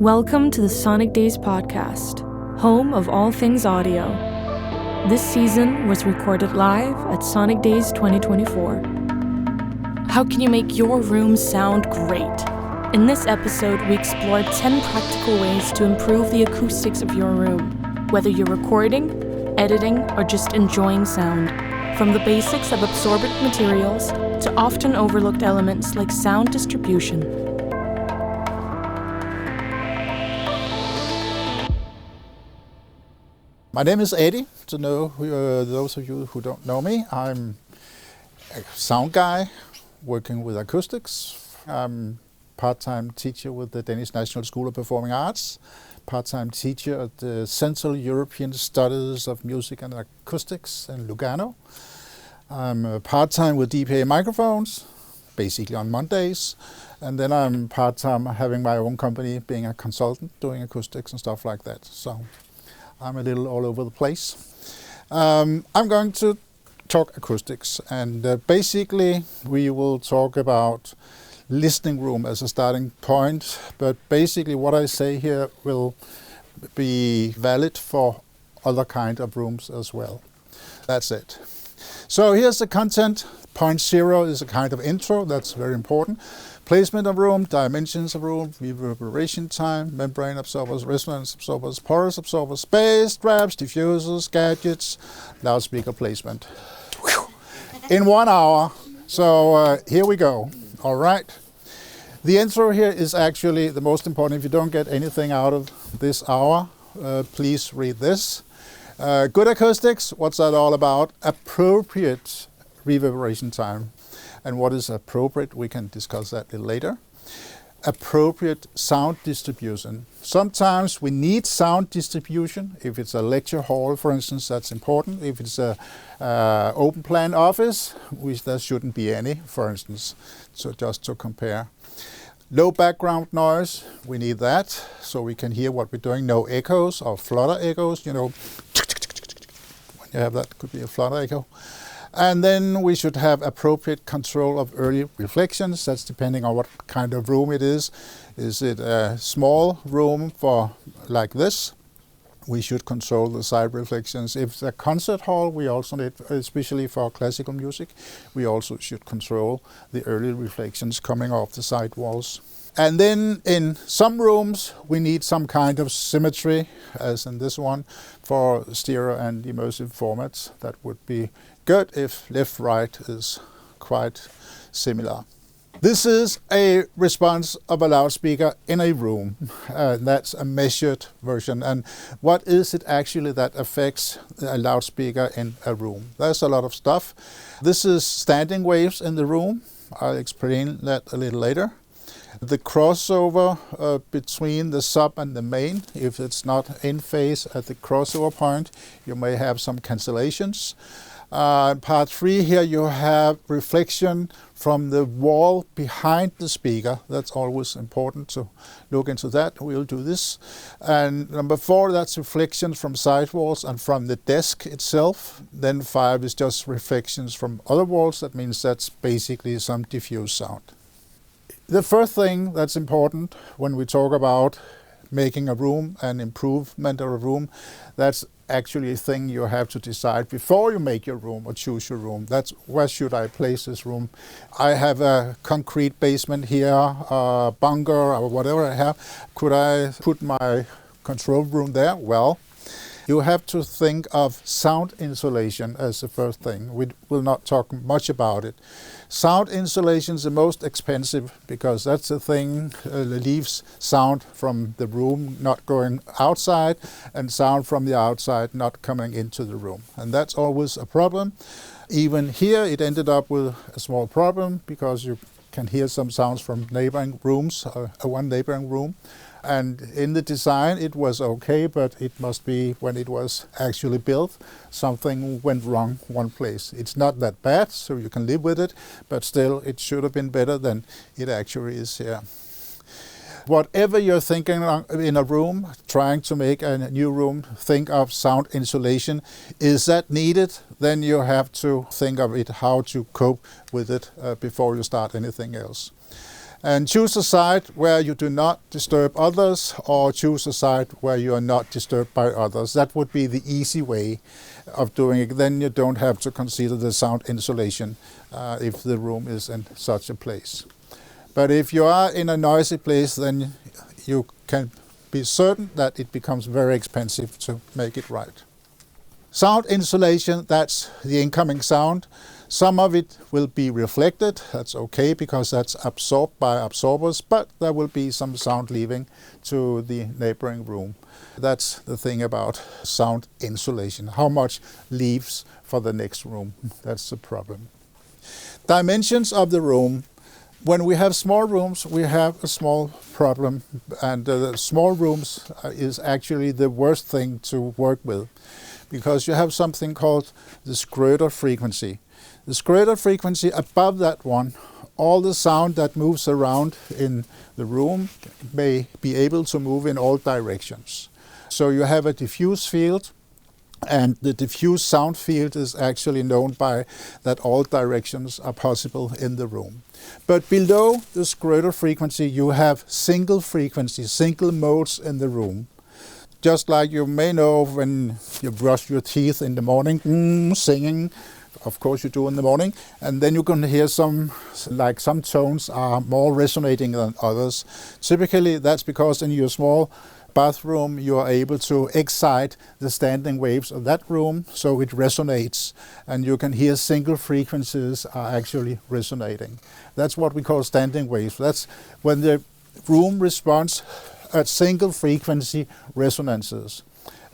Welcome to the Sonic Days podcast, home of all things audio. This season was recorded live at Sonic Days 2024. How can you make your room sound great? In this episode, we explored 10 practical ways to improve the acoustics of your room, whether you're recording, editing, or just enjoying sound. From the basics of absorbent materials to often overlooked elements like sound distribution. My name is Eddie, to know those of you who don't know me. I'm a sound guy working with acoustics. I'm part-time teacher with the Danish National School of Performing Arts, part-time teacher at the Central European Studies of Music and Acoustics in Lugano. I'm part-time with DPA microphones, basically on Mondays. And then I'm part-time having my own company, being a consultant, doing acoustics and stuff like that. So I'm a little all over the place. I'm going to talk acoustics, and basically we will talk about listening room as a starting point, but basically what I say here will be valid for other kind of rooms as well. That's it. So here's the content. Point 0 is a kind of intro, that's very important. Placement of room, dimensions of room, reverberation time, membrane absorbers, resonance absorbers, porous absorbers, space, straps, diffusers, gadgets, loudspeaker placement. In 1 hour. So here we go. All right. The intro here is actually the most important. If you don't get anything out of this hour, please read this. Good acoustics, what's that all about? Appropriate reverberation time. And what is appropriate, we can discuss that a little later. Appropriate sound distribution. Sometimes we need sound distribution. If it's a lecture hall, for instance, that's important. If it's a open plan office, there shouldn't be any, for instance. So just to compare. Low background noise, we need that, so we can hear what we're doing. No echoes or flutter echoes, you know. When you have that, could be a flutter echo. And then we should have appropriate control of early reflections. That's depending on what kind of room it is. Is it a small room for like this? We should control the side reflections. If it's a concert hall, we also need, especially for classical music, we also should control the early reflections coming off the side walls. And then in some rooms, we need some kind of symmetry, as in this one, for stereo and immersive formats. That would be good if left-right is quite similar. This is a response of a loudspeaker in a room. That's a measured version. And what is it actually that affects a loudspeaker in a room? There's a lot of stuff. This is standing waves in the room. I'll explain that a little later. The crossover between the sub and the main, if it's not in phase at the crossover point, you may have some cancellations. Part 3 here, you have reflection from the wall behind the speaker. That's always important to look into that. We'll do this. And number 4, that's reflections from sidewalls and from the desk itself. Then 5 is just reflections from other walls. That means that's basically some diffuse sound. The first thing that's important when we talk about making a room and improvement of a room, that's actually a thing you have to decide before you make your room or choose your room. That's where should I place this room? I have a concrete basement here, a bunker or whatever I have. Could I put my control room there? Well, you have to think of sound insulation as the first thing. We will not talk much about it. Sound insulation is the most expensive because that's the thing that leaves sound from the room not going outside and sound from the outside not coming into the room. And that's always a problem. Even here it ended up with a small problem because you can hear some sounds from neighboring rooms, one neighboring room. And in the design it was okay, but it must be when it was actually built, something went wrong one place. It's not that bad, so you can live with it, but still it should have been better than it actually is here. Whatever you're thinking in a room, trying to make a new room, think of sound insulation. Is that needed? Then you have to think of it, how to cope with it before you start anything else. And choose a side where you do not disturb others, or choose a side where you are not disturbed by others. That would be the easy way of doing it. Then you don't have to consider the sound insulation if the room is in such a place. But if you are in a noisy place, then you can be certain that it becomes very expensive to make it right. Sound insulation, that's the incoming sound. Some of it will be reflected. That's okay because that's absorbed by absorbers, but there will be some sound leaving to the neighboring room. That's the thing about sound insulation. How much leaves for the next room? That's the problem. Dimensions of the room. When we have small rooms, we have a small problem, and the small rooms is actually the worst thing to work with, because you have something called the Søttrup frequency. The Søttrup frequency, above that one, all the sound that moves around in the room may be able to move in all directions. So you have a diffuse field, and the diffuse sound field is actually known by that all directions are possible in the room. But below the Søttrup frequency, you have single frequencies, single modes in the room. Just like you may know when you brush your teeth in the morning, singing, of course you do in the morning, and then you can hear some tones are more resonating than others. Typically that's because in your small bathroom you are able to excite the standing waves of that room so it resonates, and you can hear single frequencies are actually resonating. That's what we call standing waves. That's when the room responds at single frequency resonances.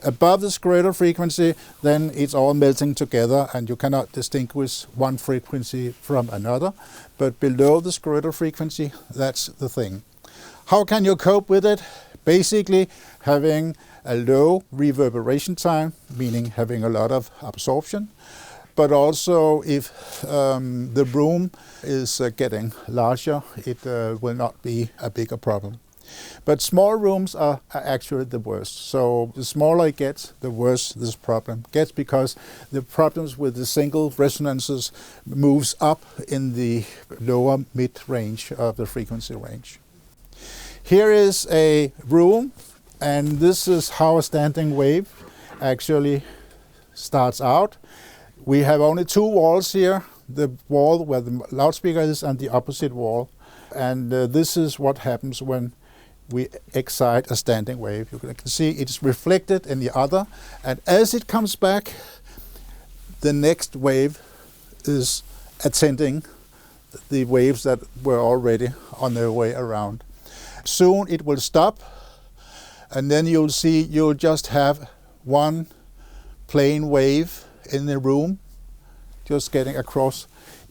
Above the Søttrup frequency, then it's all melting together and you cannot distinguish one frequency from another. But below the Søttrup frequency, that's the thing. How can you cope with it? Basically, having a low reverberation time, meaning having a lot of absorption. But also, if the room is getting larger, it will not be a bigger problem. But small rooms are actually the worst. So the smaller it gets, the worse this problem gets, because the problems with the single resonances moves up in the lower mid-range of the frequency range. Here is a room, and this is how a standing wave actually starts out. We have only two walls here, the wall where the loudspeaker is and the opposite wall. And this is what happens when we excite a standing wave. You can see it's reflected in the other, and as it comes back, the next wave is attending the waves that were already on their way around. Soon it will stop, and then you'll just have one plain wave in the room, just getting across.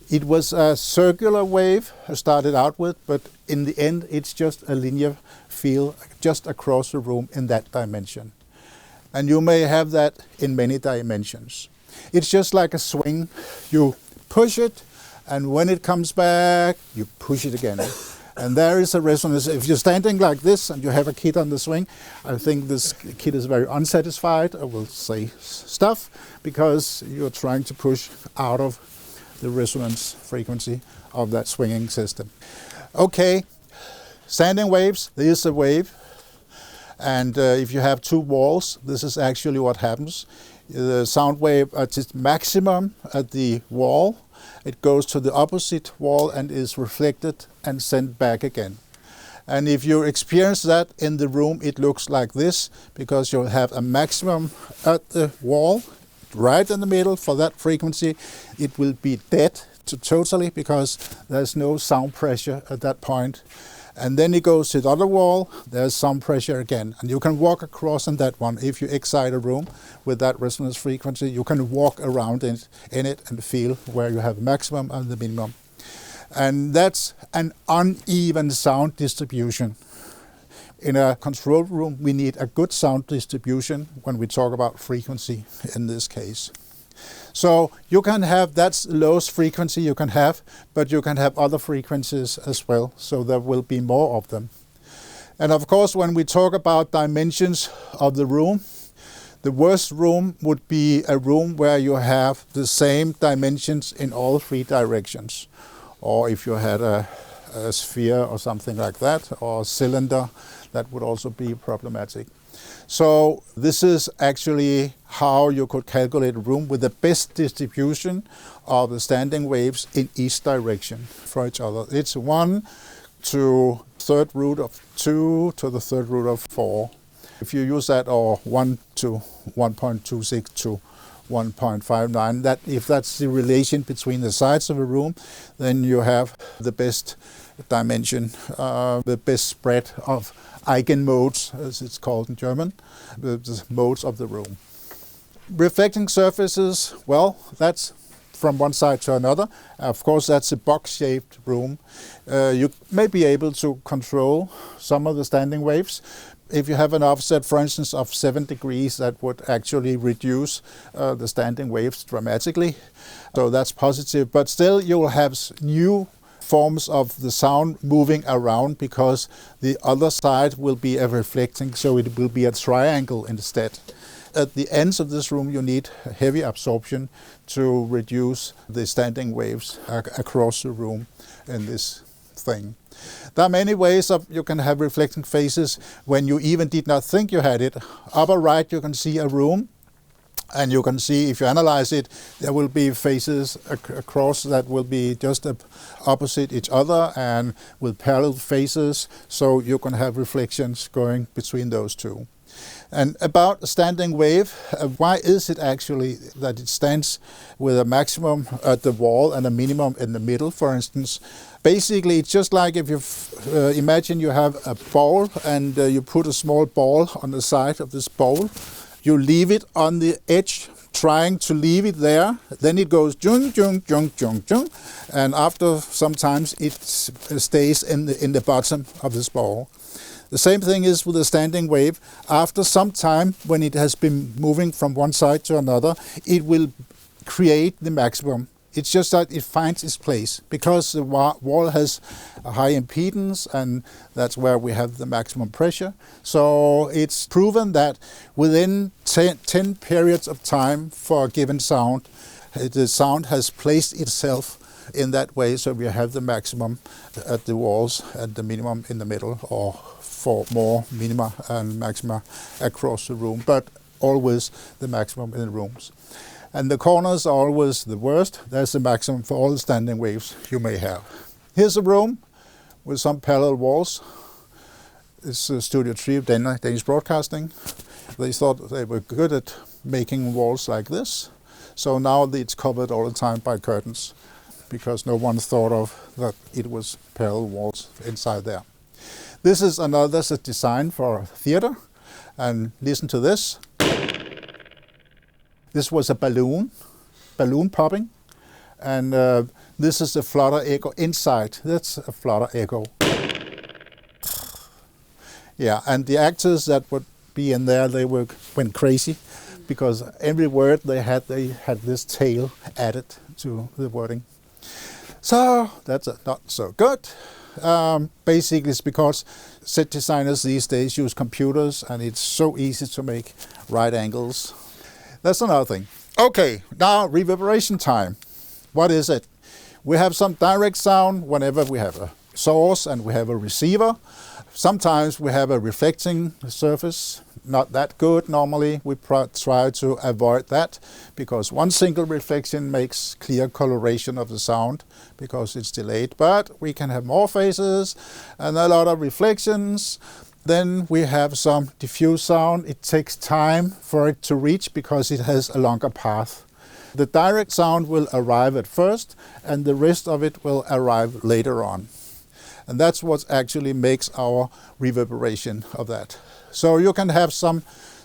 It was a circular wave I started out with, but in the end it's just a linear feel just across the room in that dimension. And you may have that in many dimensions. It's just like a swing. You push it, and when it comes back, you push it again. And there is a resonance. If you're standing like this and you have a kid on the swing, I think this kid is very unsatisfied, I will say stuff, because you're trying to push out of the resonance frequency of that swinging system. Okay, standing waves, there is a wave. And if you have two walls, this is actually what happens. The sound wave at its maximum at the wall, it goes to the opposite wall and is reflected and sent back again. And if you experience that in the room, it looks like this, because you'll have a maximum at the wall, right in the middle for that frequency. It will be dead totally, because there's no sound pressure at that point. And then it goes to the other wall, there's some pressure again. And you can walk across on that one. If you excite a room with that resonance frequency, you can walk around in it and feel where you have maximum and the minimum. And that's an uneven sound distribution. In a control room, we need a good sound distribution when we talk about frequency in this case. So you can have, that's the lowest frequency you can have, but you can have other frequencies as well, so there will be more of them. And of course, when we talk about dimensions of the room, the worst room would be a room where you have the same dimensions in all three directions. Or if you had a a sphere or something like that, or a cylinder, that would also be problematic. So this is actually how you could calculate a room with the best distribution of the standing waves in each direction for each other. It's 1 to third root of 2 to the third root of 4. If you use that, or 1 to 1.26 to 1.59, that if that's the relation between the sides of a room, then you have the best dimension, the best spread of eigenmodes, as it's called in German, the modes of the room. Reflecting surfaces, well, that's from one side to another. Of course, that's a box-shaped room. You may be able to control some of the standing waves. If you have an offset, for instance, of 7 degrees, that would actually reduce the standing waves dramatically. So that's positive. But still, you will have new forms of the sound moving around, because the other side will be a reflecting, so it will be a triangle instead. At the ends of this room, you need heavy absorption to reduce the standing waves across the room in this thing. There are many ways you can have reflecting faces when you even did not think you had it. Upper right, you can see a room, and you can see, if you analyze it, there will be faces across that will be just opposite each other and with parallel faces, so you can have reflections going between those two. And about a standing wave, why is it actually that it stands with a maximum at the wall and a minimum in the middle, for instance? Basically, it's just like if you imagine you have a bowl and you put a small ball on the side of this bowl. You leave it on the edge, trying to leave it there. Then it goes jung, jung, jung, jung, jung. And after sometimes it stays in the bottom of this ball. The same thing is with a standing wave. After some time, when it has been moving from one side to another, it will create the maximum. It's just that it finds its place, because the wall has a high impedance, and that's where we have the maximum pressure. So it's proven that within 10 periods of time for a given sound, the sound has placed itself in that way, so we have the maximum at the walls and the minimum in the middle, or for more minima and maxima across the room, but always the maximum in the rooms. And the corners are always the worst. That's the maximum for all the standing waves you may have. Here's a room with some parallel walls. It's Studio 3 of Danish Broadcasting. They thought they were good at making walls like this. So now it's covered all the time by curtains, because no one thought of that it was parallel walls inside there. This is another design for a theater. And listen to this. This was a balloon popping, and this is a flutter echo inside. That's a flutter echo. Yeah, and the actors that would be in there, they went crazy, because every word they had this tail added to the wording. So that's not so good. Basically, it's because set designers these days use computers, and it's so easy to make right angles. That's another thing. Okay, now reverberation time. What is it? We have some direct sound whenever we have a source and we have a receiver. Sometimes we have a reflecting surface. Not that good normally. We try to avoid that, because one single reflection makes clear coloration of the sound because it's delayed. But we can have more phases and a lot of reflections. Then we have some diffuse sound. It takes time for it to reach because it has a longer path. The direct sound will arrive at first, and the rest of it will arrive later on. And that's what actually makes our reverberation of that. So you can have some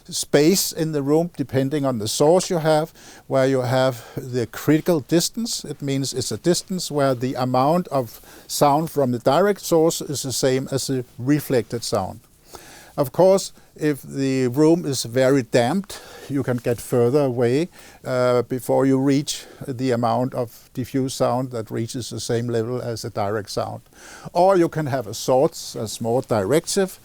space in the room depending on the source you have, where you have the critical distance. It means it's a distance where the amount of sound from the direct source is the same as the reflected sound. Of course, if the room is very damped, you can get further away before you reach the amount of diffuse sound that reaches the same level as the direct sound. Or you can have a source that's more directive,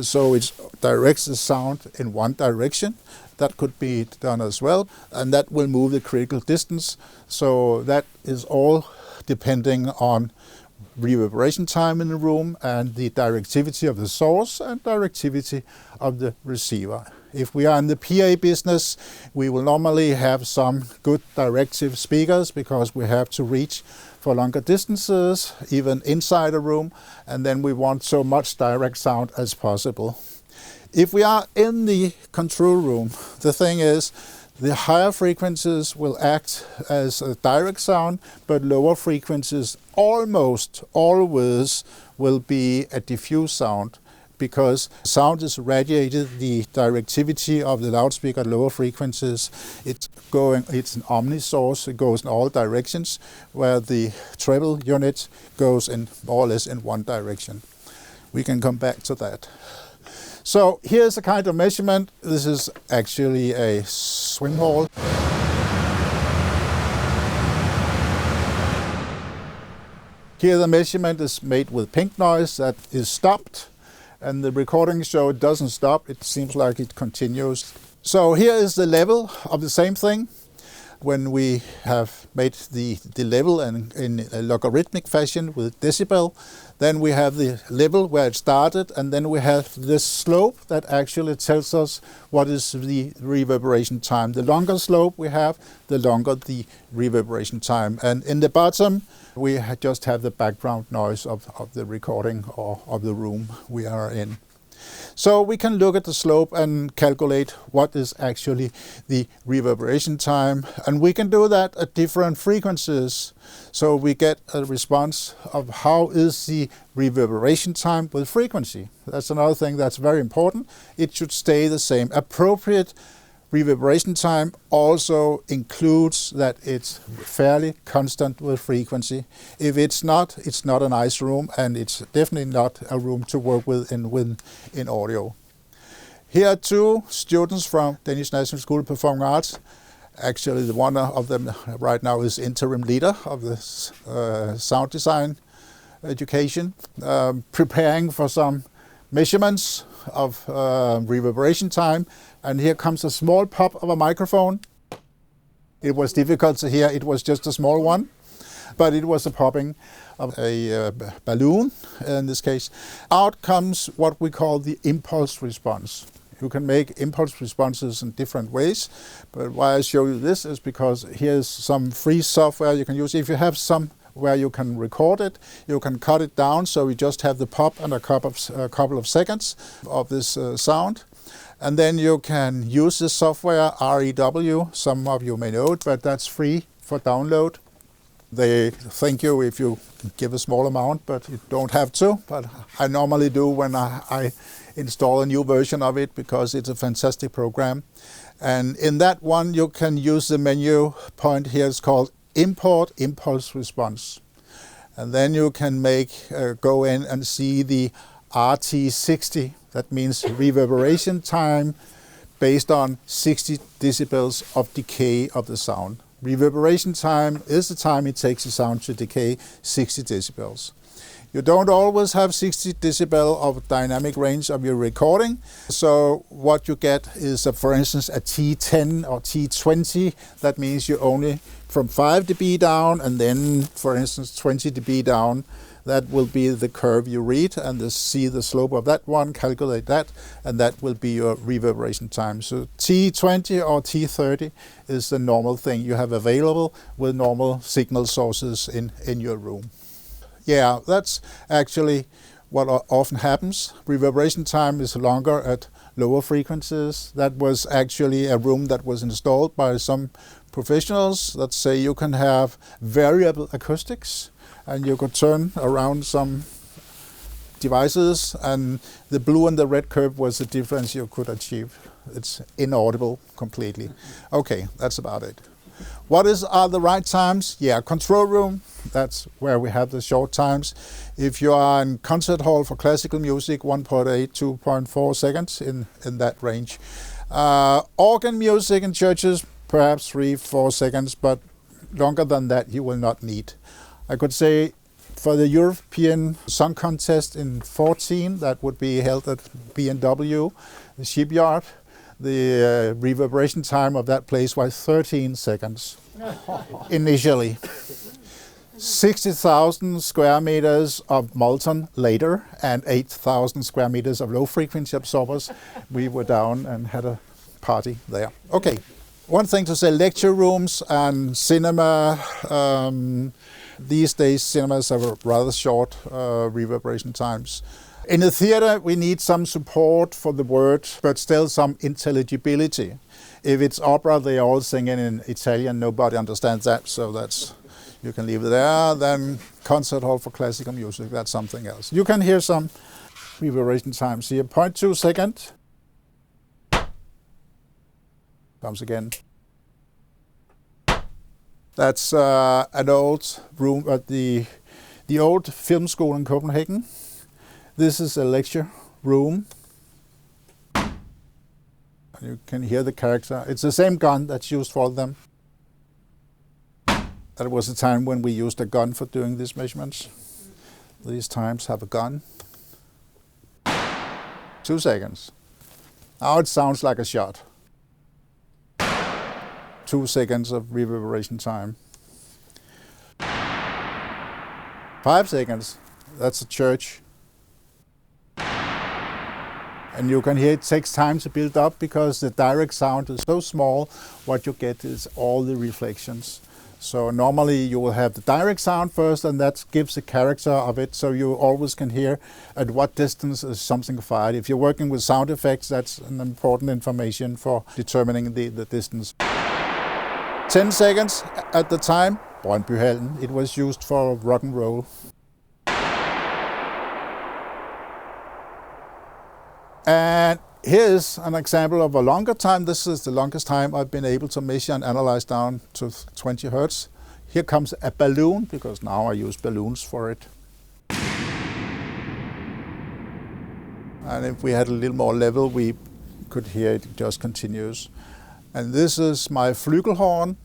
so it directs the sound in one direction. That could be done as well, and that will move the critical distance. So that is all depending on reverberation time in the room and the directivity of the source and directivity of the receiver. If we are in the PA business, we will normally have some good directive speakers because we have to reach for longer distances, even inside a room, and then we want so much direct sound as possible. If we are in the control room, the thing is, the higher frequencies will act as a direct sound, but lower frequencies almost always will be a diffuse sound, because sound is radiated, the directivity of the loudspeaker at lower frequencies, it's an omni source, it goes in all directions, where the treble unit goes in more or less in one direction. We can come back to that. So here's a kind of measurement. This is actually a swim hall. Here the measurement is made with pink noise that is stopped, and the recording show it doesn't stop, it seems like it continues. So here is the level of the same thing. When we have made the level in a logarithmic fashion with decibel, then we have the level where it started, and then we have this slope that actually tells us what is the reverberation time. The longer slope we have, the longer the reverberation time. And in the bottom, we just have the background noise of the recording or of the room we are in. So we can look at the slope and calculate what is actually the reverberation time, and we can do that at different frequencies. So we get a response of how is the reverberation time with frequency. That's another thing that's very important. It should stay the same. Appropriate reverberation time also includes that it's fairly constant with frequency. If it's not a nice room, and it's definitely not a room to work with in audio. Here are two students from Danish National School of Performing Arts. Actually, the one of them right now is interim leader of the sound design education, preparing for some measurements of reverberation time. And here comes a small pop of a microphone. It was difficult to hear, it was just a small one, but it was a popping of a balloon in this case. Out comes what we call the impulse response. You can make impulse responses in different ways, but why I show you this is because here's some free software you can use. If you have some where you can record it, you can cut it down so you just have the pop and a couple of seconds of this sound. And then you can use this software, REW. Some of you may know it, but that's free for download. They thank you if you give a small amount, but you don't have to. But I normally do when I install a new version of it, because it's a fantastic program. And in that one, you can use the menu point here. It's called Import Impulse Response. And then you can go in and see the RT60. That means reverberation time based on 60 decibels of decay of the sound. Reverberation time is the time it takes the sound to decay 60 decibels. You don't always have 60 decibel of dynamic range of your recording. So what you get is, for instance, a T10 or T20. That means you only from 5 dB down, and then, for instance, 20 dB down. That will be the curve you read, and see the slope of that one, calculate that, and that will be your reverberation time. So T20 or T30 is the normal thing you have available with normal signal sources in your room. Yeah, that's actually what often happens. Reverberation time is longer at lower frequencies. That was actually a room that was installed by some professionals. Let's say you can have variable acoustics, and you could turn around some devices, and the blue and the red curve was the difference you could achieve. It's inaudible completely. Okay, that's about it. What are the right times? Yeah, control room, that's where we have the short times. If you are in concert hall for classical music, 1.8, 2.4 seconds in that range. Organ music in churches, perhaps 3-4 seconds, but longer than that you will not need. I could say for the European Song Contest in 2014, that would be held at B&W, the shipyard. The reverberation time of that place was 13 seconds initially. 60,000 square meters of molten later and 8,000 square meters of low frequency absorbers. We were down and had a party there. Okay, one thing to say, lecture rooms and cinema. These days cinemas have rather short reverberation times. In the theater we need some support for the word, but still some intelligibility. If it's opera, they all sing in Italian, nobody understands that, so that's, you can leave it there. Then concert hall for classical music, that's something else. You can hear some reverberation times here. 0.2 second. Comes again. That's an old room at the old film school in Copenhagen. This is a lecture room. You can hear the character. It's the same gun that's used for them. That was a time when we used a gun for doing these measurements. These times have a gun. 2 seconds. Now it sounds like a shot. 2 seconds of reverberation time. 5 seconds. That's a church. And you can hear it takes time to build up because the direct sound is so small. What you get is all the reflections. So normally you will have the direct sound first, and that gives the character of it, so you always can hear at what distance is something fired. If you're working with sound effects, that's an important information for determining the distance. 10 seconds at the time, Brøndbyhallen. It was used for rock and roll. And here's an example of a longer time. This is the longest time I've been able to measure and analyze down to 20 Hertz. Here comes a balloon, because now I use balloons for it. And if we had a little more level, we could hear it just continues. And this is my flugelhorn.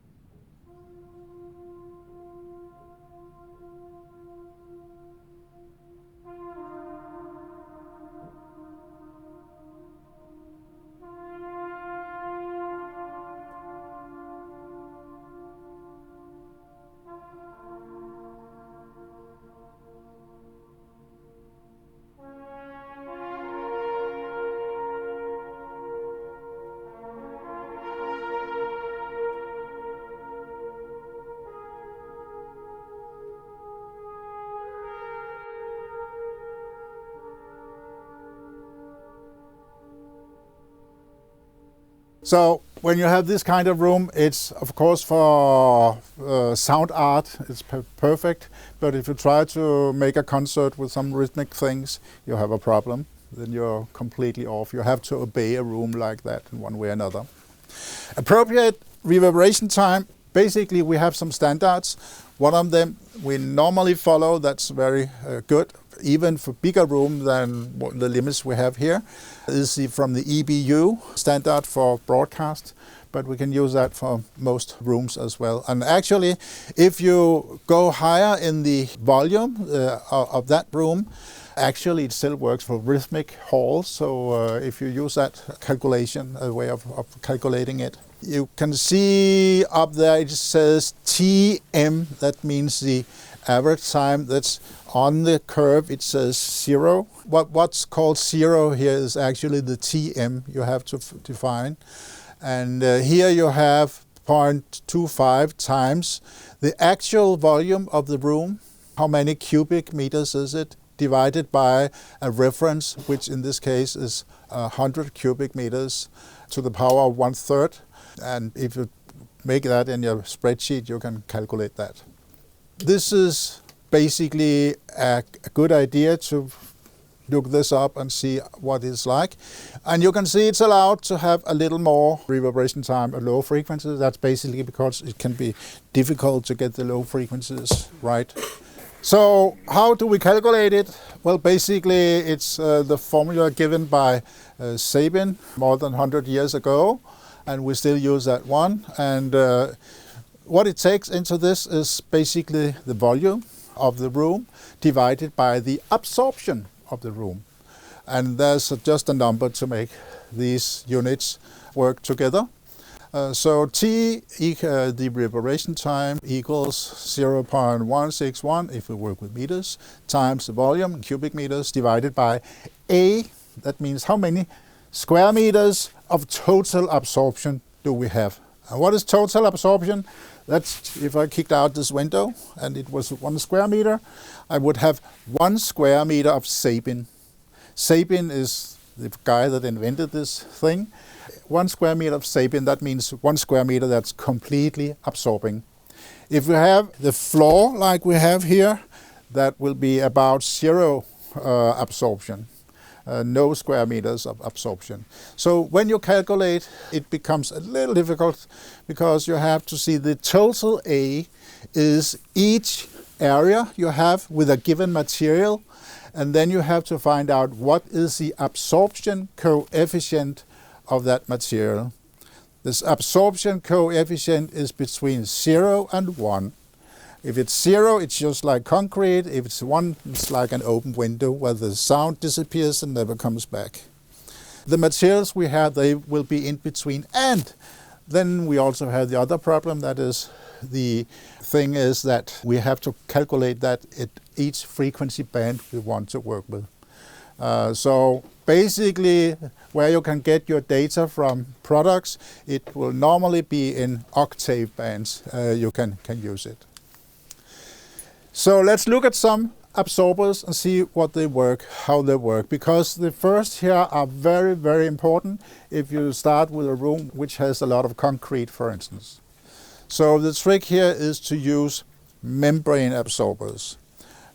So when you have this kind of room, it's of course for sound art, it's perfect. But if you try to make a concert with some rhythmic things, you have a problem. Then you're completely off. You have to obey a room like that in one way or another. Appropriate reverberation time. Basically, we have some standards. One of them we normally follow, that's very good, even for bigger room than the limits we have here, is from the EBU standard for broadcast, but we can use that for most rooms as well. And actually, if you go higher in the volume of that room, actually it still works for rhythmic halls. So if you use that calculation, a way of calculating it, you can see up there it says TM, that means the average time. That's on the curve, it says 0. What's called 0 here is actually the TM you have to define. And here you have 0.25 times the actual volume of the room. How many cubic meters is it? Divided by a reference, which in this case is 100 cubic meters to the power of 1/3. And if you make that in your spreadsheet, you can calculate that. This is basically a good idea to look this up and see what it's like. And you can see it's allowed to have a little more reverberation time at low frequencies. That's basically because it can be difficult to get the low frequencies right. So how do we calculate it? Well, basically it's the formula given by Sabin more than 100 years ago, and we still use that one. And what it takes into this is basically the volume of the room divided by the absorption of the room. And there's just a number to make these units work together. So T, the reverberation time, equals 0.161, if we work with meters, times the volume in cubic meters, divided by A. That means how many square meters of total absorption do we have. And what is total absorption? That's if I kicked out this window and it was 1 square meter, I would have 1 square meter of Sabin. Sabin is the guy that invented this thing. 1 square meter of Sabin, that means 1 square meter that's completely absorbing. If we have the floor like we have here, that will be about 0 absorption. No square meters of absorption. So when you calculate, it becomes a little difficult because you have to see the total A is each area you have with a given material, and then you have to find out what is the absorption coefficient of that material. This absorption coefficient is between 0 and 1. If it's 0, it's just like concrete. If it's 1, it's like an open window where the sound disappears and never comes back. The materials we have, they will be in between. And then we also have the other problem, that is, the thing is that we have to calculate that at each frequency band we want to work with. So basically, where you can get your data from products, it will normally be in octave bands. You can use it. So let's look at some absorbers and see what they work, how they work, because the first here are very, very important if you start with a room which has a lot of concrete, for instance. So the trick here is to use membrane absorbers.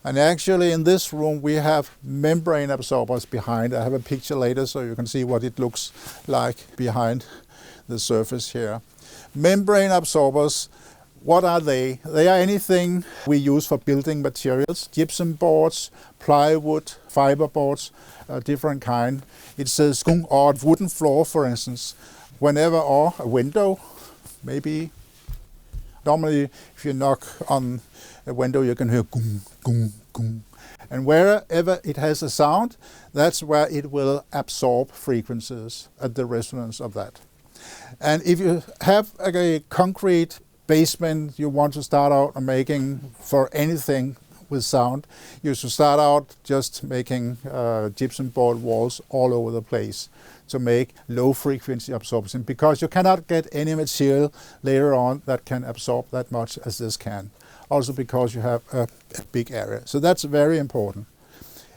And actually in this room we have membrane absorbers behind. I have a picture later so you can see what it looks like behind the surface here. Membrane absorbers, what are they? They are anything we use for building materials, gypsum boards, plywood, fiber boards, different kind. It's a skung or wooden floor, for instance. Whenever, or a window, maybe. Normally, if you knock on a window, you can hear gung, gung, gung. And wherever it has a sound, that's where it will absorb frequencies at the resonance of that. And if you have a concrete basement you want to start out making for anything with sound, you should start out just making gypsum board walls all over the place to make low frequency absorption, because you cannot get any material later on that can absorb that much as this can. Also because you have a big area. So that's very important.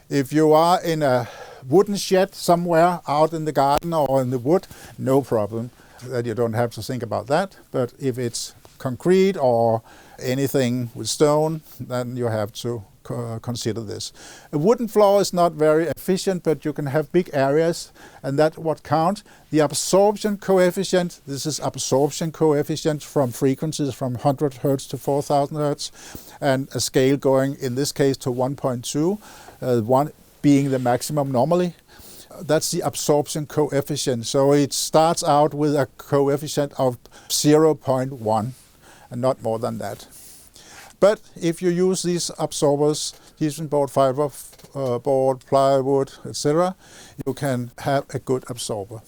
If you are in a wooden shed somewhere out in the garden or in the wood, no problem. That you don't have to think about that. But if it's concrete or anything with stone, then you have to consider this. A wooden floor is not very efficient, but you can have big areas, and that's what counts. The absorption coefficient, this is absorption coefficient from frequencies from 100 Hertz to 4000 Hertz, and a scale going, in this case, to 1.2, 1 being the maximum normally. That's the absorption coefficient. So it starts out with a coefficient of 0.1 and not more than that. But if you use these absorbers, gypsum board, fiber board, plywood, etc., you can have a good absorber.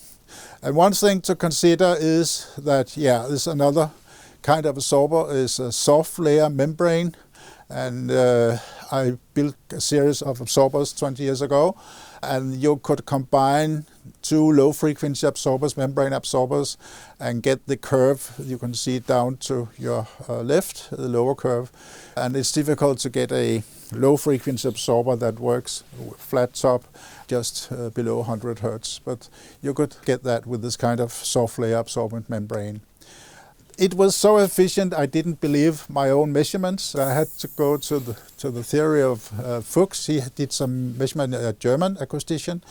And one thing to consider is that, there's another kind of absorber, is a soft layer membrane. And I built a series of absorbers 20 years ago, and you could combine 2 low-frequency absorbers, membrane absorbers, and get the curve. You can see it down to your left, the lower curve. And it's difficult to get a low-frequency absorber that works flat top, just below 100 Hertz. But you could get that with this kind of soft layer absorbent membrane. It was so efficient, I didn't believe my own measurements. I had to go to the theory of Fuchs. He did some measurement, a German acoustician,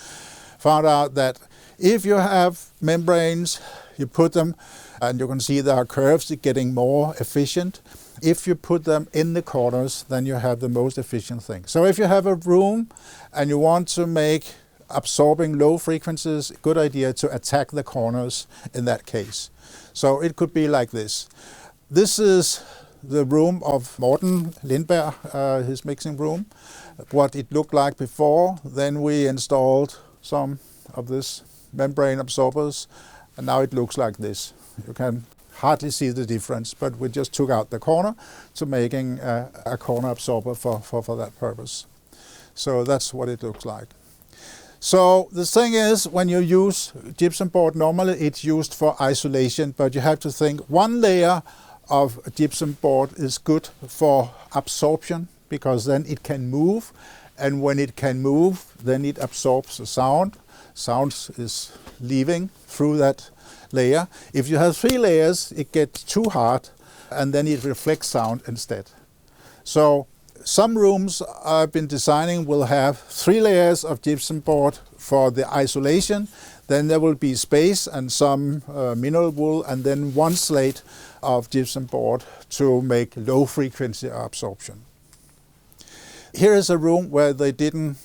found out that if you have membranes, you put them, and you can see there are curves getting more efficient. If you put them in the corners, then you have the most efficient thing. So if you have a room and you want to make absorbing low frequencies, good idea to attack the corners in that case. So it could be like this. This is the room of Morten Lindberg, his mixing room, what it looked like before. Then we installed some of this membrane absorbers, and now it looks like this. You can hardly see the difference, but we just took out the corner to making a corner absorber for that purpose. So that's what it looks like. So the thing is, when you use gypsum board, normally it's used for isolation, but you have to think one layer of gypsum board is good for absorption, because then it can move, and when it can move, then it absorbs the sound. Sound is leaving through that layer. If you have 3 layers, it gets too hard, and then it reflects sound instead. So some rooms I've been designing will have 3 layers of gypsum board for the isolation. Then there will be space and some mineral wool, and then 1 slate of gypsum board to make low frequency absorption. Here is a room where they didn't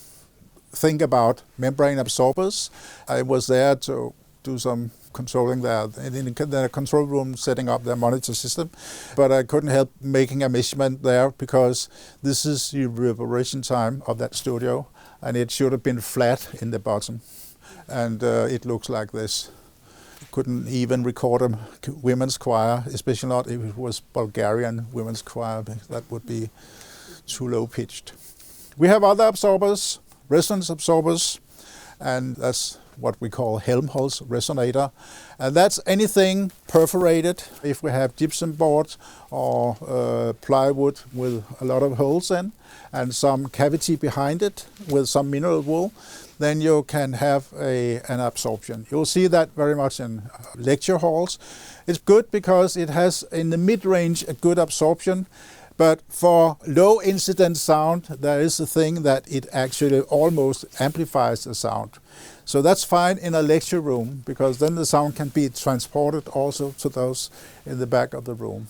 think about membrane absorbers. I was there to do some controlling there in the control room, setting up their monitor system, but I couldn't help making a measurement there, because this is the reverberation time of that studio, and it should have been flat in the bottom, and it looks like this. Couldn't even record a women's choir, especially not if it was Bulgarian women's choir. That would be too low pitched. We have other absorbers, resonance absorbers, and that's what we call Helmholtz resonator. And that's anything perforated. If we have gypsum board or plywood with a lot of holes in and some cavity behind it with some mineral wool, then you can have an absorption. You'll see that very much in lecture halls. It's good because it has in the mid-range a good absorption. But for low incidence sound, there is a thing that it actually almost amplifies the sound. So that's fine in a lecture room, because then the sound can be transported also to those in the back of the room.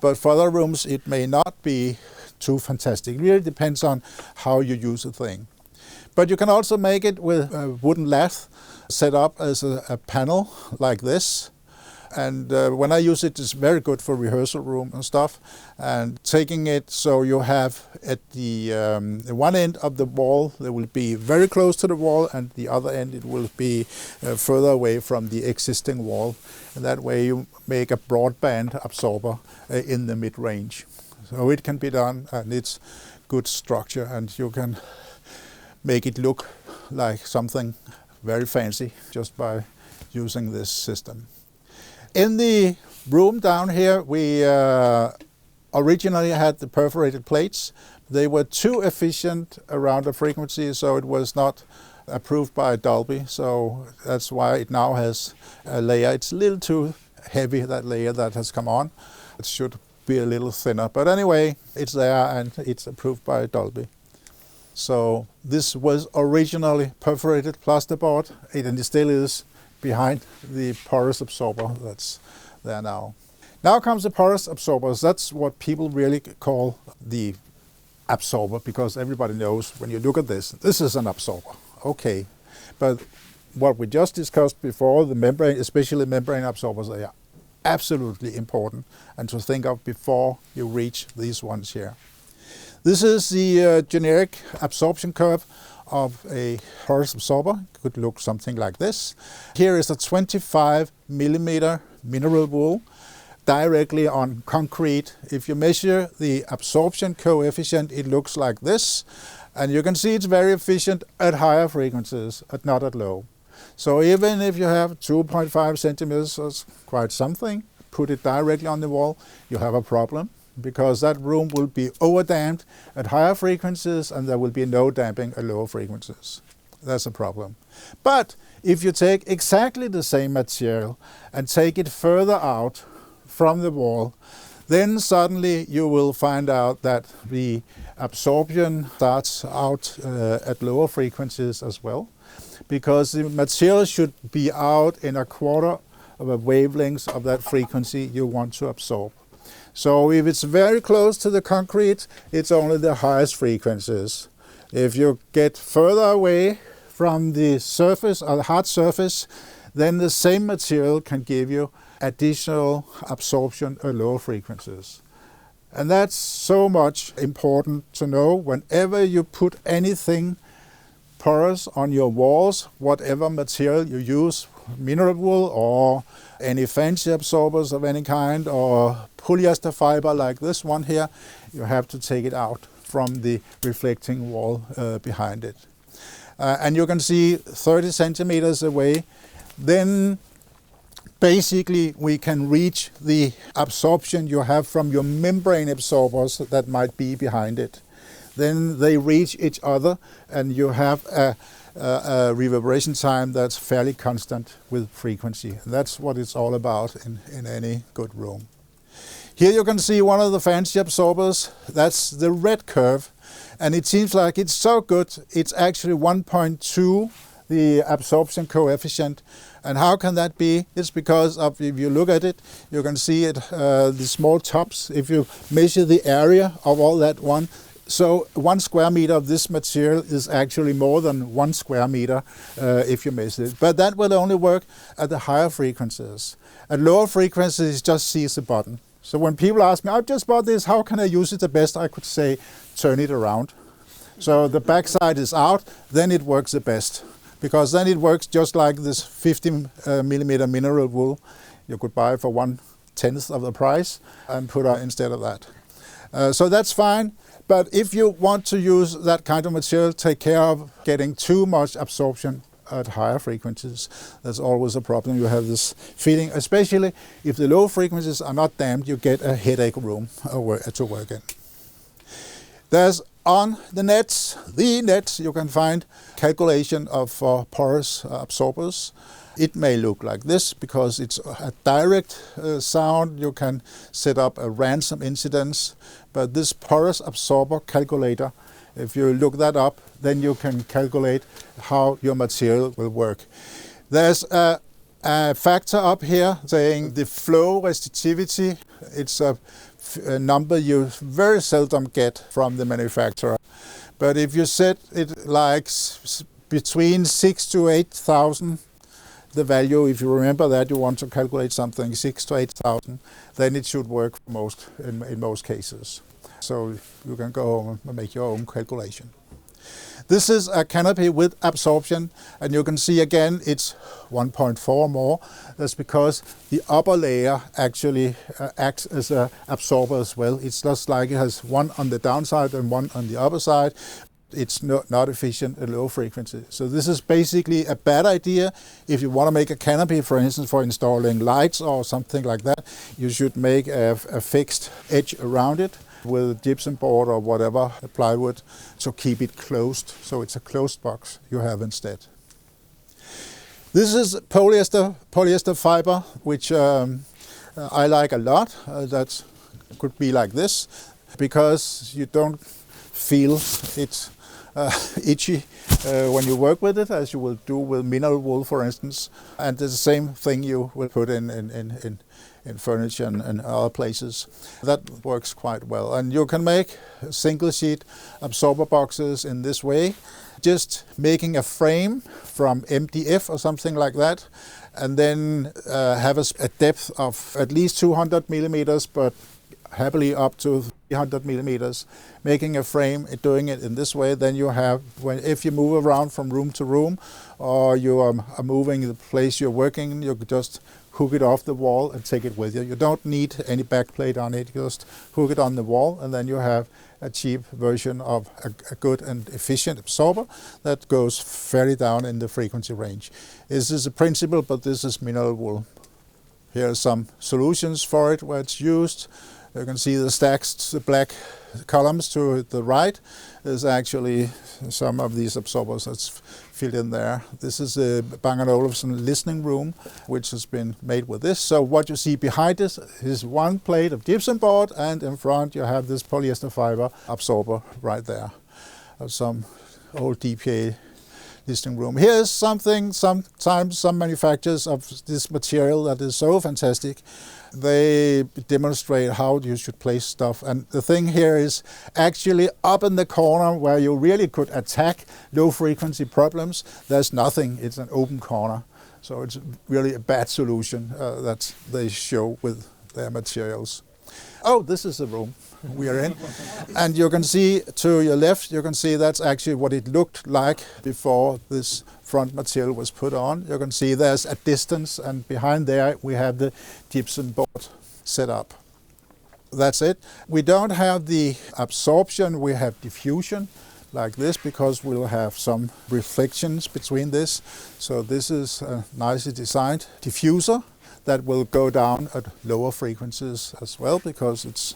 But for other rooms, it may not be too fantastic. It really depends on how you use the thing. But you can also make it with a wooden lath set up as a panel like this. And when I use it, it's very good for rehearsal room and stuff. And taking it so you have at the one end of the wall, there will be very close to the wall, and the other end it will be further away from the existing wall. And that way you make a broadband absorber in the mid-range. So it can be done, and it's good structure, and you can make it look like something very fancy just by using this system. In the room down here, we originally had the perforated plates. They were too efficient around the frequency, so it was not approved by Dolby. So that's why it now has a layer. It's a little too heavy, that layer that has come on. It should be a little thinner. But anyway, it's there, and it's approved by Dolby. So this was originally perforated plasterboard, and it still is, behind the porous absorber that's there now. Now comes the porous absorbers. That's what people really call the absorber, because everybody knows when you look at this is an absorber. Okay, but what we just discussed before, the membrane, especially membrane absorbers, they are absolutely important and to think of before you reach these ones here. This is the generic absorption curve of a porous absorber. It could look something like this. Here is a 25 millimeter mineral wool directly on concrete. If you measure the absorption coefficient, it looks like this. And you can see it's very efficient at higher frequencies, but not at low. So even if you have 2.5 centimeters, that's quite something, put it directly on the wall, you have a problem, because that room will be overdamped at higher frequencies and there will be no damping at lower frequencies. That's a problem. But if you take exactly the same material and take it further out from the wall, then suddenly you will find out that the absorption starts out at lower frequencies as well, because the material should be out in a quarter of a wavelength of that frequency you want to absorb. So if it's very close to the concrete, it's only the highest frequencies. If you get further away from the surface or the hard surface, then the same material can give you additional absorption at lower frequencies. And that's so much important to know whenever you put anything porous on your walls, whatever material you use, mineral wool or any fancy absorbers of any kind or polyester fiber like this one here, you have to take it out from the reflecting wall behind it. And you can see 30 centimeters away, then basically we can reach the absorption you have from your membrane absorbers that might be behind it. Then they reach each other and you have a reverberation time that's fairly constant with frequency. And that's what it's all about in any good room. Here you can see one of the fancy absorbers. That's the red curve. And it seems like it's so good. It's actually 1.2, the absorption coefficient. And how can that be? It's because of, if you look at it, you can see it, the small tops. If you measure the area of all that one, so 1 square meter of this material is actually more than 1 square meter if you measure it. But that will only work at the higher frequencies. At lower frequencies, it just sees the button. So when people ask me, I've just bought this, how can I use it the best? I could say, turn it around. So the backside is out, then it works the best. Because then it works just like this 15 millimeter mineral wool you could buy for 1/10 of the price and put on instead of that. So that's fine. But if you want to use that kind of material, take care of getting too much absorption at higher frequencies. That's always a problem. You have this feeling, especially if the low frequencies are not damped, you get a headache room to work in. There's on the nets, you can find calculation of porous absorbers. It may look like this because it's a direct sound. You can set up a random incidence, but this porous absorber calculator, if you look that up, then you can calculate how your material will work. There's a factor up here saying the flow resistivity. It's a number you very seldom get from the manufacturer. But if you set it like between 6,000 to 8,000, the value, if you remember that you want to calculate something 6,000 to 8,000, then it should work in most cases. So you can go home and make your own calculation. This is a canopy with absorption, and you can see again it's 1.4 more. That's because the upper layer actually acts as an absorber as well. It's just like it has one on the downside and one on the upper side. It's not efficient at low frequency. So this is basically a bad idea. If you want to make a canopy, for instance, for installing lights or something like that, you should make a fixed edge around it with gypsum board or whatever, plywood, to keep it closed. So it's a closed box you have instead. This is polyester fiber, which I like a lot. That could be like this, because you don't feel it itchy when you work with it, as you will do with mineral wool, for instance. And it's the same thing you will put in furniture and other places. That works quite well. And you can make single sheet absorber boxes in this way, just making a frame from MDF or something like that, and then have a depth of at least 200 millimeters, but happily up to 300 millimeters, making a frame, doing it in this way. Then you have, if you move around from room to room, or you are moving the place you're working, you could just hook it off the wall and take it with you. You don't need any backplate on it, you just hook it on the wall, and then you have a cheap version of a good and efficient absorber that goes fairly down in the frequency range. This is a principle, but this is mineral wool. Here are some solutions for it where it's used. You can see the stacks, the black columns to the right. There's actually some of these absorbers that's filled in there. This is a Bang & Olufsen listening room, which has been made with this. So what you see behind this is one plate of gypsum board, and in front you have this polyester fiber absorber right there. Some old DPA listening room. Here's something, sometimes some manufacturers of this material that is so fantastic, they demonstrate how you should place stuff. And the thing here is actually up in the corner where you really could attack low frequency problems, there's nothing, it's an open corner. So it's really a bad solution that they show with their materials. Oh, this is the room we are in. And you can see to your left, you can see that's actually what it looked like before this front material was put on. You can see there's a distance, and behind there we have the gypsum board set up. That's it. We don't have the absorption, we have diffusion like this, because we'll have some reflections between this. So this is a nicely designed diffuser that will go down at lower frequencies as well, because it's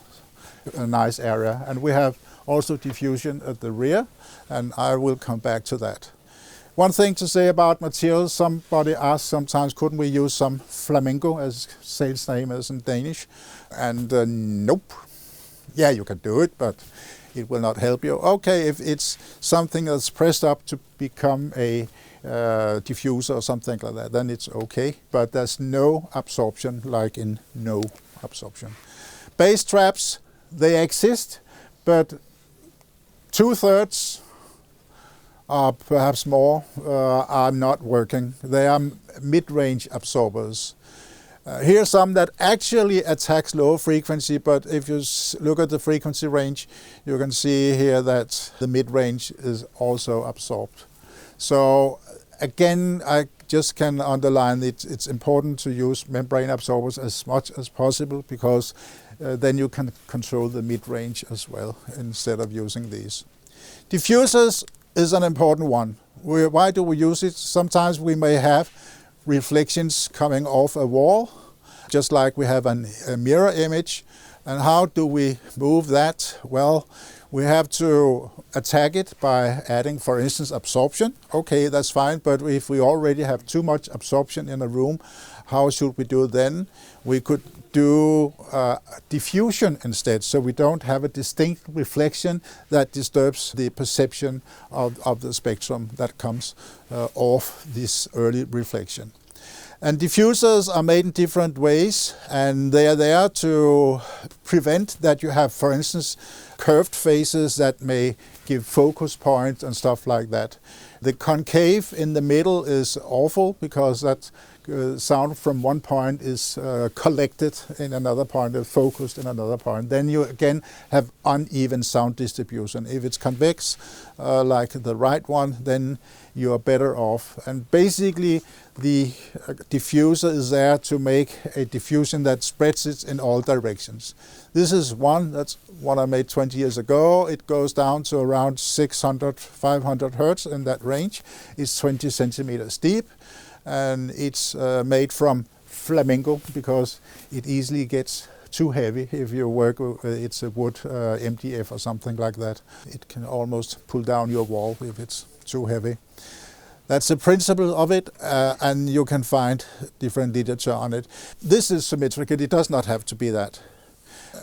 a nice area. And we have also diffusion at the rear, and I will come back to that. One thing to say about materials, somebody asks sometimes, couldn't we use some flamenco, as sales name is in Danish? And nope. Yeah, you can do it, but it will not help you. Okay, if it's something that's pressed up to become a diffuser or something like that, then it's okay. But there's no absorption, like in no absorption. Bass traps, they exist, but 2/3 or perhaps more are not working. They are mid-range absorbers. Here's some that actually attacks low frequency, but if you look at the frequency range, you can see here that the mid-range is also absorbed. So again, I just can underline it's important to use membrane absorbers as much as possible, because then you can control the mid-range as well instead of using these. Diffusers is an important one. Why do we use it? Sometimes we may have reflections coming off a wall, just like we have a mirror image. And how do we move that? Well, we have to attack it by adding, for instance, absorption. Okay, that's fine, but if we already have too much absorption in a room, how should we do it then? We could do diffusion instead, so we don't have a distinct reflection that disturbs the perception of the spectrum that comes off this early reflection. And diffusers are made in different ways, and they are there to prevent that you have, for instance, curved faces that may give focus points and stuff like that. The concave in the middle is awful, because that sound from one point is collected in another point, focused in another point. Then you again have uneven sound distribution. If it's convex, like the right one, then you are better off. And basically the diffuser is there to make a diffusion that spreads it in all directions. This is one, that's what I made 20 years ago. It goes down to around 600, 500 hertz in that range. It's 20 centimeters deep. And it's made from flamenco, because it easily gets too heavy if you work with it's a wood MDF or something like that. It can almost pull down your wall if it's too heavy. That's the principle of it, and you can find different literature on it. This is symmetrical. It does not have to be that.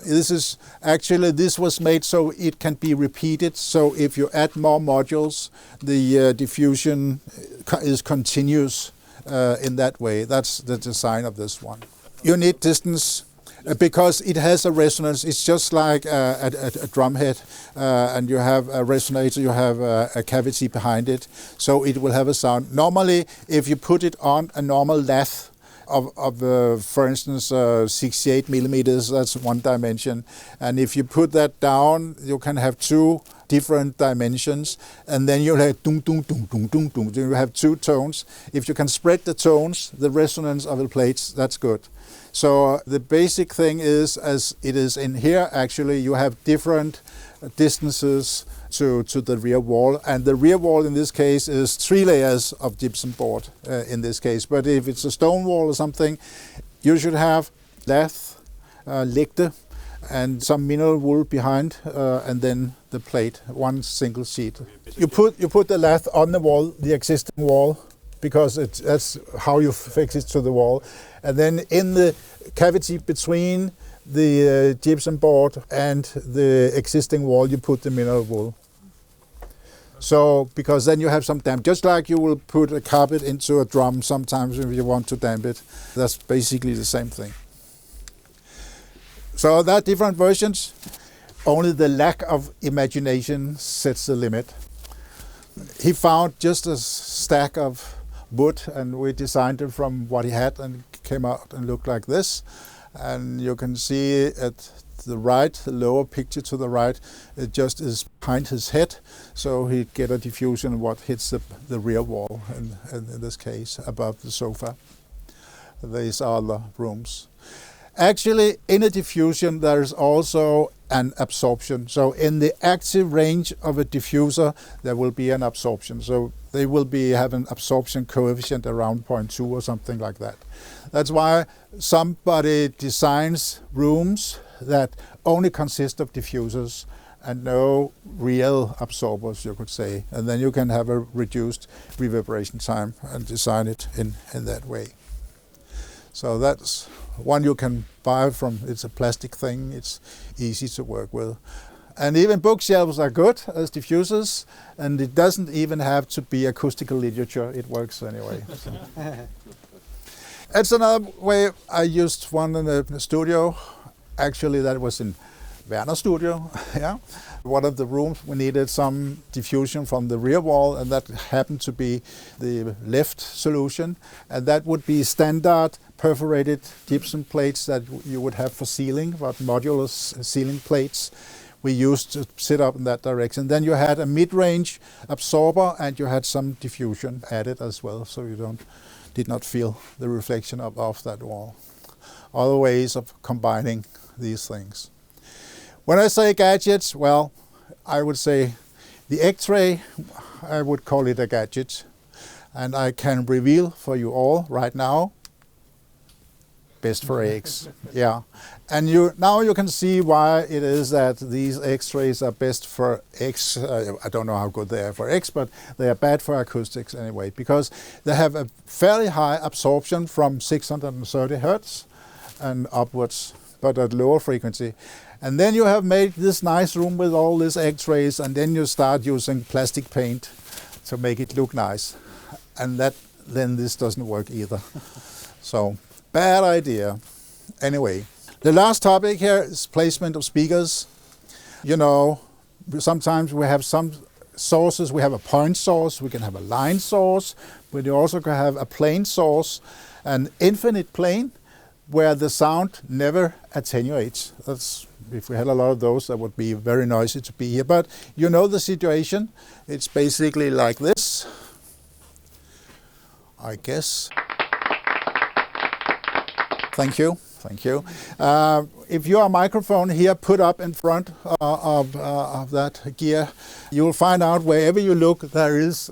This was made so it can be repeated. So if you add more modules, the diffusion is continuous. In that way. That's the design of this one. You need distance because it has a resonance. It's just like a drum head, and you have a resonator, you have a cavity behind it, so it will have a sound. Normally, if you put it on a normal lathe of for instance, 68 millimeters, that's one dimension, and if you put that down, you can have two different dimensions, and then you have dung dung dung dung dung dung. You have two tones. If you can spread the tones, the resonance of the plates, that's good. So the basic thing is, as it is in here, actually you have different distances to the rear wall, and the rear wall in this case is 3 layers of gypsum board in this case. But if it's a stone wall or something, you should have lath, lægte, and some mineral wool behind, and then the plate, one single sheet. You put the lath on the wall, the existing wall, because that's how you fix it to the wall. And then in the cavity between the gypsum board and the existing wall, you put the mineral wool. So, because then you have some damp, just like you will put a carpet into a drum sometimes if you want to damp it. That's basically the same thing. So there are different versions. Only the lack of imagination sets the limit. He found just a stack of wood, and we designed it from what he had and came out and looked like this. And you can see at the right, the lower picture to the right, it just is behind his head, so he'd get a diffusion of what hits the rear wall, and in this case, above the sofa. These are the rooms. Actually, in a diffusion, there is also an absorption. So in the active range of a diffuser, there will be an absorption. So they will have an absorption coefficient around 0.2 or something like that. That's why somebody designs rooms that only consist of diffusers and no real absorbers, you could say. And then you can have a reduced reverberation time and design it in that way. So that's one you can buy from. It's a plastic thing. It's easy to work with. And even bookshelves are good as diffusers, and it doesn't even have to be acoustical literature. It works anyway. So. That's another way. I used one in the studio. Actually, that was in Rømer studio. Yeah, one of the rooms we needed some diffusion from the rear wall, and that happened to be the left solution, and that would be standard perforated gypsum plates that you would have for ceiling, but modular ceiling plates we used to sit up in that direction. Then you had a mid-range absorber, and you had some diffusion added as well, so you did not feel the reflection off that wall. Other ways of combining these things. When I say gadgets, well, I would say the X-ray, I would call it a gadget. And I can reveal for you all right now, best for eggs. Yeah. And now you can see why it is that these X-rays are best for eggs. I don't know how good they are for eggs, but they are bad for acoustics anyway, because they have a fairly high absorption from 630 Hertz and upwards, but at lower frequency. And then you have made this nice room with all these X-rays, and then you start using plastic paint to make it look nice. And then this doesn't work either. So, bad idea. Anyway, the last topic here is placement of speakers. You know, sometimes we have some sources. We have a point source, we can have a line source, but you also can have a plane source, an infinite plane, where the sound never attenuates. If we had a lot of those, that would be very noisy to be here. But you know the situation. It's basically like this, I guess. Thank you. Thank you. If your microphone here put up in front of that gear, you will find out wherever you look, there is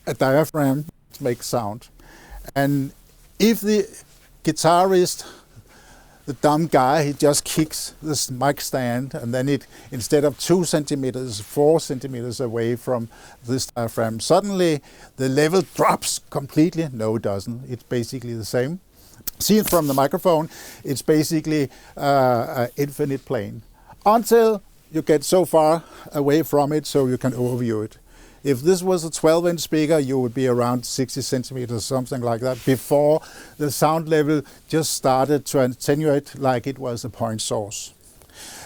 a diaphragm to make sound. And if the guitarist, the dumb guy, he just kicks this mic stand, and then it, instead of 2 centimeters, 4 centimeters away from this diaphragm, suddenly the level drops completely. No, it doesn't. It's basically the same. Seen from the microphone, it's basically an infinite plane until you get so far away from it so you can overview it. If this was a 12-inch speaker, you would be around 60 centimeters, something like that, before the sound level just started to attenuate like it was a point source.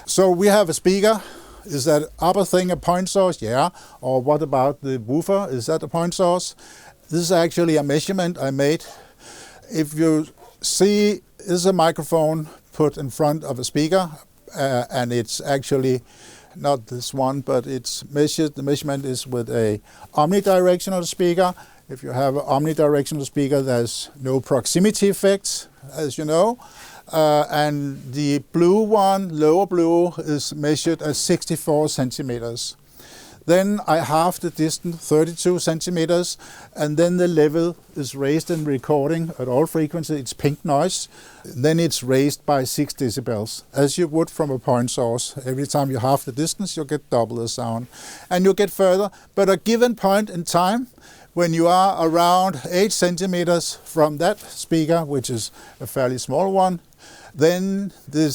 So we have a speaker. Is that upper thing a point source? Yeah. Or what about the woofer? Is that a point source? This is actually a measurement I made. If you see, this is a microphone put in front of a speaker, and it's actually not this one, but it's measured. The measurement is with a omnidirectional speaker. If you have an omnidirectional speaker, there's no proximity effect, as you know. And the blue one, lower blue, is measured at 64 centimeters. Then I halve the distance, 32 centimeters, and then the level is raised in recording at all frequencies. It's pink noise. Then it's raised by 6 decibels, as you would from a point source. Every time you halve the distance, you get double the sound. And you get further. But at a given point in time, when you are around 8 centimeters from that speaker, which is a fairly small one, then the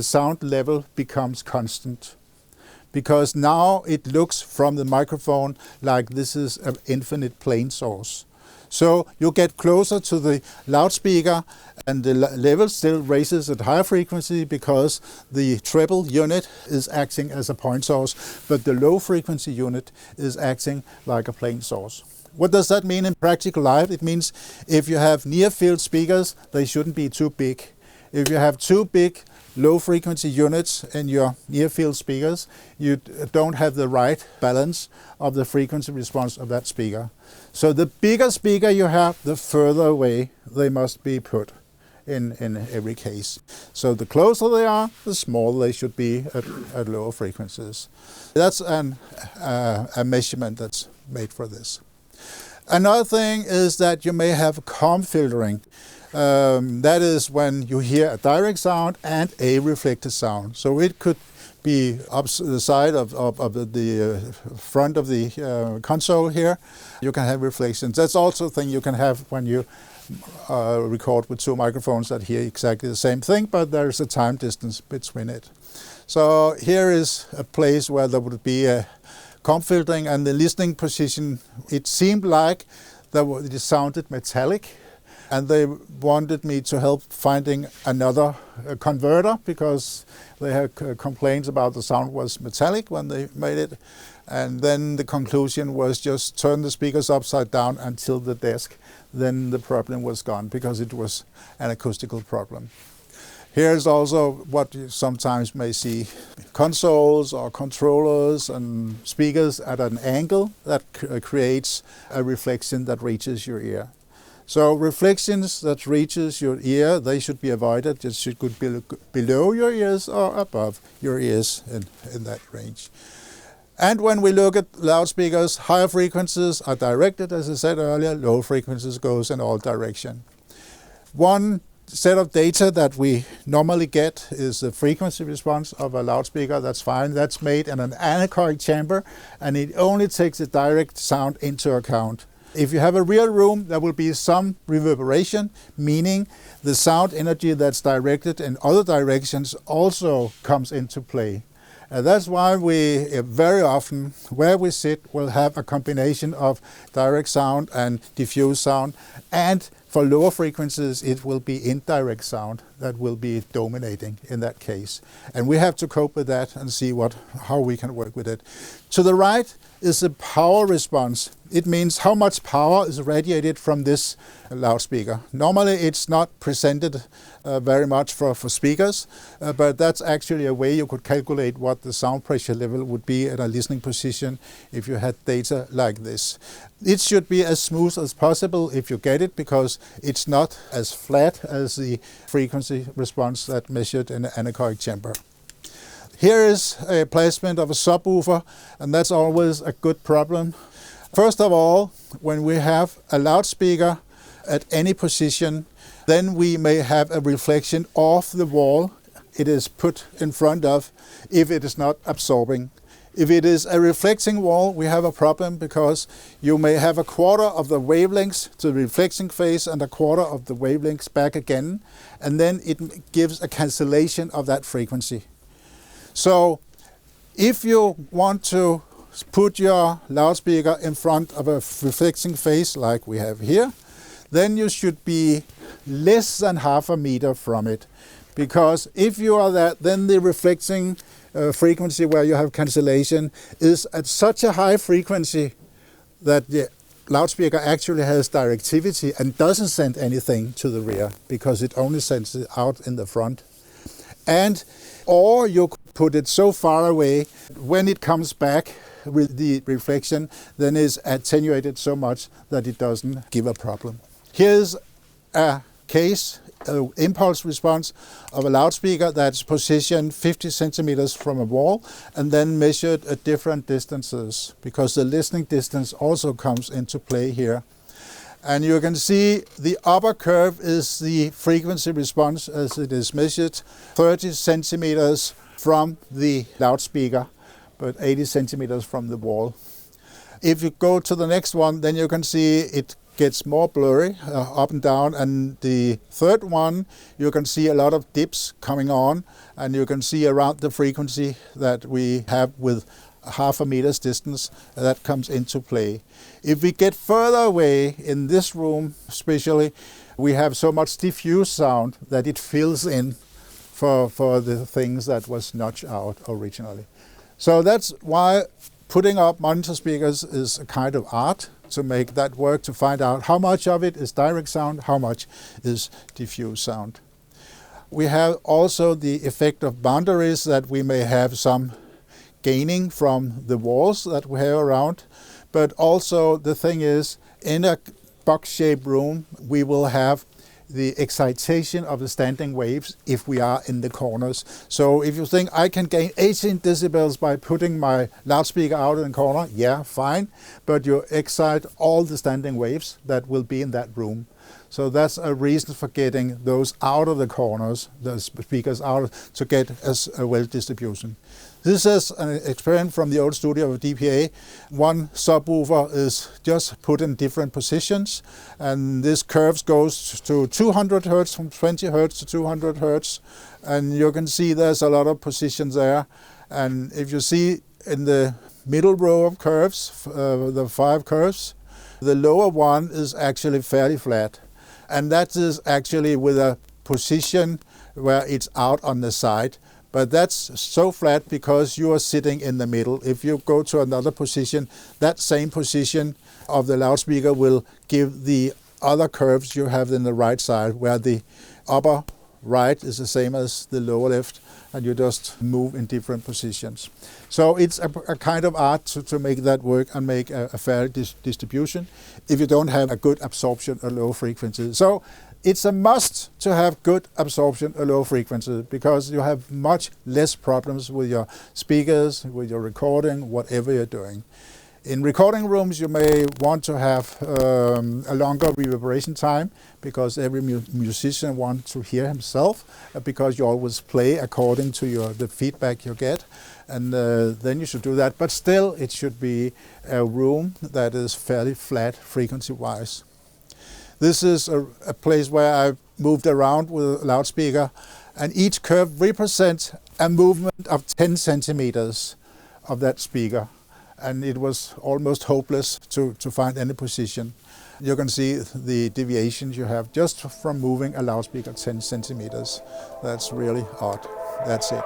sound level becomes constant. Because now it looks from the microphone like this is an infinite plane source. So you get closer to the loudspeaker, and the level still raises at higher frequency because the treble unit is acting as a point source, but the low frequency unit is acting like a plane source. What does that mean in practical life? It means if you have near-field speakers, they shouldn't be too big. If you have too big low-frequency units in your near-field speakers, you don't have the right balance of the frequency response of that speaker. So the bigger speaker you have, the further away they must be put in every case. So the closer they are, the smaller they should be at lower frequencies. That's a measurement that's made for this. Another thing is that you may have calm filtering. That is when you hear a direct sound and a reflected sound. So it could be up the side of the front of the console here. You can have reflections. That's also a thing you can have when you record with two microphones that hear exactly the same thing, but there's a time distance between it. So here is a place where there would be a calm filtering, and the listening position, it seemed like it sounded metallic, and they wanted me to help finding another converter because they had complaints about the sound was metallic when they made it. And then the conclusion was just turn the speakers upside down until the desk. Then the problem was gone because it was an acoustical problem. Here's also what you sometimes may see, consoles or controllers and speakers at an angle that creates a reflection that reaches your ear. So reflections that reaches your ear, they should be avoided. It should go below your ears or above your ears in that range. And when we look at loudspeakers, higher frequencies are directed, as I said earlier, low frequencies goes in all direction. One set of data that we normally get is the frequency response of a loudspeaker. That's fine. That's made in an anechoic chamber, and it only takes the direct sound into account. If you have a real room, there will be some reverberation, meaning the sound energy that's directed in other directions also comes into play. That's why we very often, where we sit, will have a combination of direct sound and diffuse sound, and for lower frequencies, it will be indirect sound that will be dominating in that case. And we have to cope with that and see how we can work with it. To the right is the power response. It means how much power is radiated from this loudspeaker. Normally it's not presented very much for speakers, but that's actually a way you could calculate what the sound pressure level would be at a listening position if you had data like this. It should be as smooth as possible if you get it, because it's not as flat as the frequency response that measured in an anechoic chamber. Here is a placement of a subwoofer, and that's always a good problem. First of all, when we have a loudspeaker at any position, then we may have a reflection off the wall it is put in front of if it is not absorbing. If it is a reflecting wall, we have a problem because you may have a quarter of the wavelengths to the reflecting phase and a quarter of the wavelengths back again, and then it gives a cancellation of that frequency. So if you want to put your loudspeaker in front of a reflecting phase like we have here, then you should be less than half a meter from it. Because if you are that, then the reflecting frequency where you have cancellation is at such a high frequency that the loudspeaker actually has directivity and doesn't send anything to the rear, because it only sends it out in the front. Or you could put it so far away, when it comes back with the reflection, then it's attenuated so much that it doesn't give a problem. Here's a case, an impulse response of a loudspeaker that's positioned 50 centimeters from a wall and then measured at different distances, because the listening distance also comes into play here. And you can see the upper curve is the frequency response as it is measured 30 centimeters from the loudspeaker, but 80 centimeters from the wall. If you go to the next one, then you can see it gets more blurry up and down, and the third one you can see a lot of dips coming on, and you can see around the frequency that we have with half a meter's distance that comes into play. If we get further away in this room especially, we have so much diffuse sound that it fills in for the things that was notched out originally. So that's why putting up monitor speakers is a kind of art. to make that work, to find out how much of it is direct sound, how much is diffuse sound. We have also the effect of boundaries, that we may have some gaining from the walls that we have around, but also the thing is, in a box-shaped room, we will have the excitation of the standing waves if we are in the corners. So if you think I can gain 18 decibels by putting my loudspeaker out in the corner, yeah, fine, but you excite all the standing waves that will be in that room. So that's a reason for getting those out of the corners, the speakers out, to get a well distribution. This is an experiment from the old studio of DPA. One subwoofer is just put in different positions, and this curve goes to 200 hertz, from 20 hertz to 200 hertz. And you can see there's a lot of positions there. And if you see in the middle row of curves, the 5 curves, the lower one is actually fairly flat. And that is actually with a position where it's out on the side. But that's so flat because you are sitting in the middle. If you go to another position, that same position of the loudspeaker will give the other curves you have in the right side, where the upper right is the same as the lower left, and you just move in different positions. So it's a kind of art to make that work and make a fair distribution if you don't have a good absorption or low frequency. So it's a must to have good absorption or low frequency, because you have much less problems with your speakers, with your recording, whatever you're doing. In recording rooms, you may want to have a longer reverberation time, because every musician wants to hear himself, because you always play according to the feedback you get, and then you should do that. But still, it should be a room that is fairly flat frequency-wise. This is a place where I've moved around with a loudspeaker, and each curve represents a movement of 10 centimeters of that speaker. And it was almost hopeless to find any position. You can see the deviations you have just from moving a loudspeaker 10 centimeters. That's really odd. That's it.